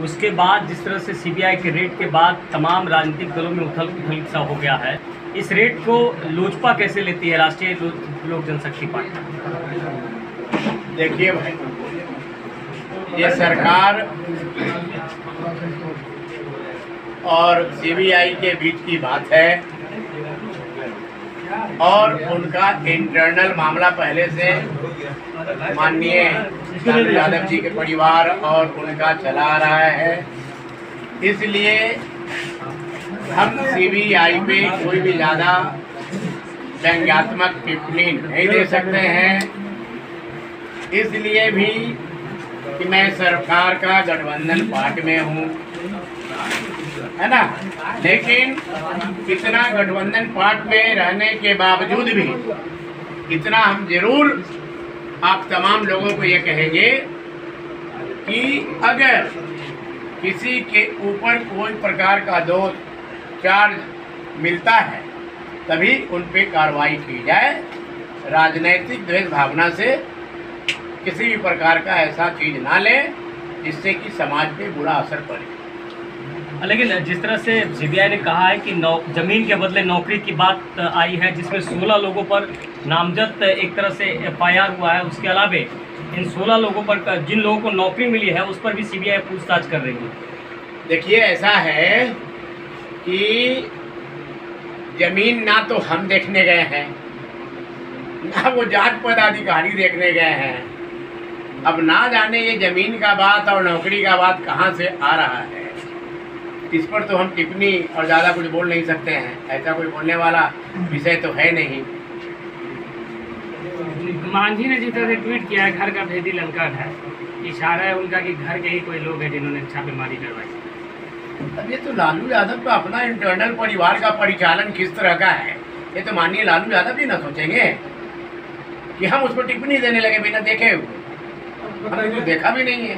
उसके बाद जिस तरह से सीबीआई के रेड के बाद तमाम राजनीतिक दलों में उथल पुथल सा हो गया है, इस रेड को लोजपा कैसे लेती है, राष्ट्रीय लोक जनशक्ति पार्टी? देखिए भाई, ये सरकार और सीबीआई के बीच की बात है और उनका इंटरनल मामला पहले से माननीय लालू यादव जी के परिवार और उनका चला रहा है। इसलिए हम सीबीआई पे कोई भी ज़्यादा व्यंग्यात्मक टिप्पणी नहीं दे सकते हैं। इसलिए भी कि मैं सरकार का गठबंधन पार्ट में हूँ, है ना, लेकिन इतना गठबंधन पार्ट में रहने के बावजूद भी इतना हम जरूर आप तमाम लोगों को ये कहेंगे कि अगर किसी के ऊपर कोई प्रकार का दोष चार्ज मिलता है तभी उन पे कार्रवाई की जाए। राजनैतिक द्वेष भावना से किसी भी प्रकार का ऐसा चीज़ ना ले जिससे कि समाज पे बुरा असर पड़े। लेकिन जिस तरह से सीबीआई ने कहा है कि जमीन के बदले नौकरी की बात आई है, जिसमें 16 लोगों पर नामजद एक तरह से एफआईआर हुआ है, उसके अलावे इन 16 लोगों पर जिन लोगों को नौकरी मिली है उस पर भी सीबीआई पूछताछ कर रही है। देखिए, ऐसा है कि जमीन ना तो हम देखने गए हैं ना वो जांच पदाधिकारी देखने गए हैं। अब ना जाने ये जमीन का बात और नौकरी का बात कहाँ से आ रहा है, इस पर तो हम टिप्पणी और ज़्यादा कुछ बोल नहीं सकते हैं। ऐसा कोई बोलने वाला विषय तो है नहीं। मांझी ने जिस तरह से ट्वीट किया है, घर का भेदी लंका है, इशारा है उनका कि घर के ही कोई लोग हैं जिन्होंने छापेमारी करवाई। अब ये तो लालू यादव का अपना इंटरनल परिवार का परिचालन किस तरह का है, ये तो माननीय लालू यादव भी ना सोचेंगे कि हम उस पर टिप्पणी देने लगे बिना देखे हुए। हमने तो देखा भी नहीं है।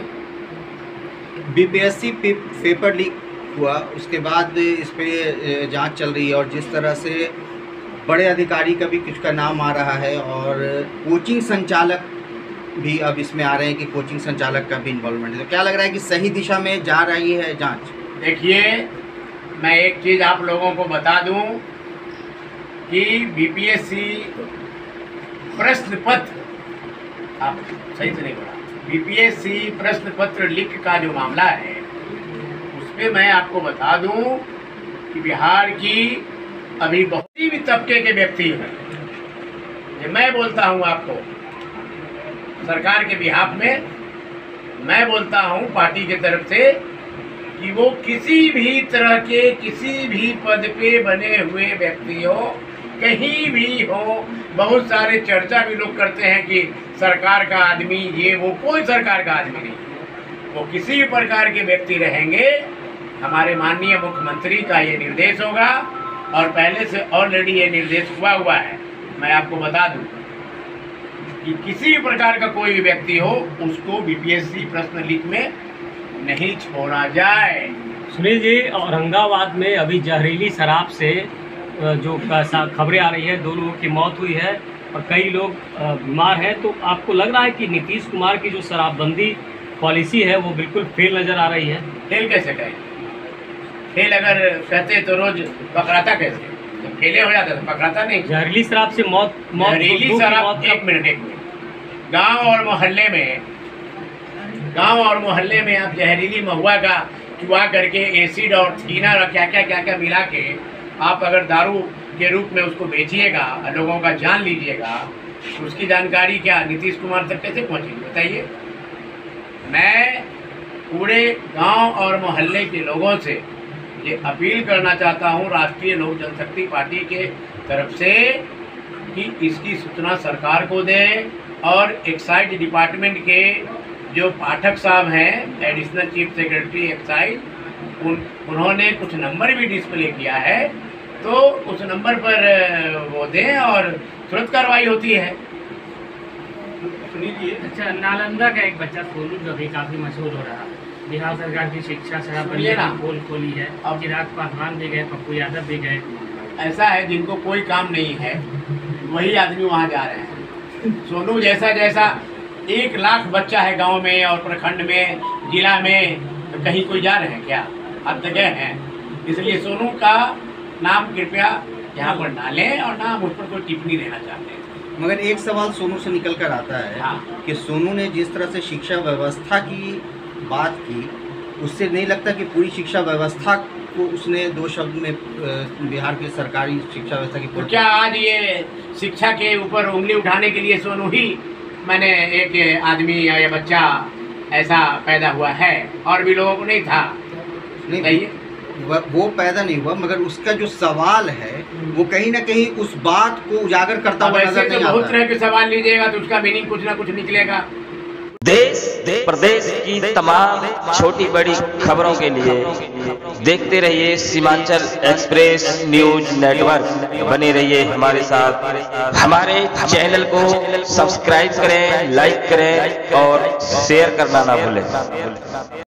बीपीएससी पेपर लीक हुआ, उसके बाद इस पे जांच चल रही है और जिस तरह से बड़े अधिकारी का भी कुछ का नाम आ रहा है और कोचिंग संचालक भी अब इसमें आ रहे हैं कि कोचिंग संचालक का भी इन्वॉल्वमेंट है, तो क्या लग रहा है कि सही दिशा में जा रही है जांच? देखिए, मैं एक चीज़ आप लोगों को बता दूं कि बीपीएससी प्रश्न पत्र, आप सही से नहीं बोला, बीपीएससी प्रश्न पत्र लीक का जो मामला है उसमें मैं आपको बता दूं कि बिहार की अभी बहुत ही तबके के व्यक्ति हैं। ये मैं बोलता हूं आपको सरकार के बिहाफ में, मैं बोलता हूं पार्टी के तरफ से कि वो किसी भी तरह के किसी भी पद पे बने हुए व्यक्ति हो, कहीं भी हो, बहुत सारे चर्चा भी लोग करते हैं कि सरकार का आदमी ये वो, कोई सरकार का आदमी नहीं, वो किसी भी प्रकार के व्यक्ति रहेंगे। हमारे माननीय मुख्यमंत्री का ये निर्देश होगा और पहले से ऑलरेडी ये निर्देश हुआ है। मैं आपको बता दूं कि किसी भी प्रकार का कोई भी व्यक्ति हो उसको बीपीएससी प्रश्न लीक में नहीं छोड़ा जाए। सुनील जी, औरंगाबाद में अभी जहरीली शराब से जो खबरें आ रही है, 2 लोगों की मौत हुई है और कई लोग बीमार हैं, तो आपको लग रहा है कि नीतीश कुमार की जो शराबबंदी पॉलिसी है वो बिल्कुल फेल नज़र आ रही है? फेल कैसे कहें? फेल अगर कहते तो रोज पकड़ाता कैसे? तो फेले हो जाता तो पकड़ाता नहीं। जहरीली शराब से मौत जहरीली शराब, एक मिनट, गांव और मोहल्ले में आप जहरीली महुआ का चुआ करके एसिड और थीनर और क्या क्या मिला के आप अगर दारू के रूप में उसको बेचिएगा और लोगों का जान लीजिएगा, तो उसकी जानकारी क्या नीतीश कुमार तक कैसे पहुँचेगी बताइए? मैं पूरे गांव और मोहल्ले के लोगों से ये अपील करना चाहता हूं राष्ट्रीय लोक जनशक्ति पार्टी के तरफ से कि इसकी सूचना सरकार को दें और एक्साइज डिपार्टमेंट के जो पाठक साहब हैं, एडिशनल चीफ सेक्रेटरी एक्साइज, उन्होंने कुछ नंबर भी डिस्प्ले किया है, तो उस नंबर पर वो दें और तुरंत कार्रवाई होती है। अच्छा, नालंदा का एक बच्चा सोनू जो भी काफ़ी मशहूर हो रहा है, बिहार सरकार की शिक्षा शराबबंदी की पोल खोली है, अब चिराग पासवान भी गए, पप्पू यादव भी गए। ऐसा है जिनको कोई काम नहीं है वही आदमी वहाँ जा रहे हैं। सोनू जैसा 1 लाख बच्चा है गांव में और प्रखंड में, जिला में, तो कहीं कोई जा रहे हैं क्या? अब तक गए हैं। इसलिए सोनू का नाम कृपया यहाँ पर ना लें और ना हम उस पर कोई टिप्पणी देना चाहते हैं। मगर एक सवाल सोनू से निकल कर आता है हाँ। कि सोनू ने जिस तरह से शिक्षा व्यवस्था की बात की, उससे नहीं लगता कि पूरी शिक्षा व्यवस्था को उसने दो शब्द में बिहार की सरकारी शिक्षा व्यवस्था की तो क्या आज ये शिक्षा के ऊपर उंगली उठाने के लिए सोनू ही मैंने एक आदमी या ये बच्चा ऐसा पैदा हुआ है? और भी लोगों को नहीं था? नहीं, वो पैदा नहीं हुआ, मगर उसका जो सवाल है वो कहीं ना कहीं उस बात को उजागर करता हुआ नजर नहीं आता। बहुत तरह के सवाल लीजिएगा तो उसका मीनिंग कुछ ना कुछ निकलेगा। देश प्रदेश की तमाम छोटी बड़ी खबरों के लिए देखते रहिए सीमांचल एक्सप्रेस न्यूज नेटवर्क। बने रहिए हमारे साथ। हमारे चैनल को सब्सक्राइब करें, लाइक करें और शेयर करना ना भूलें।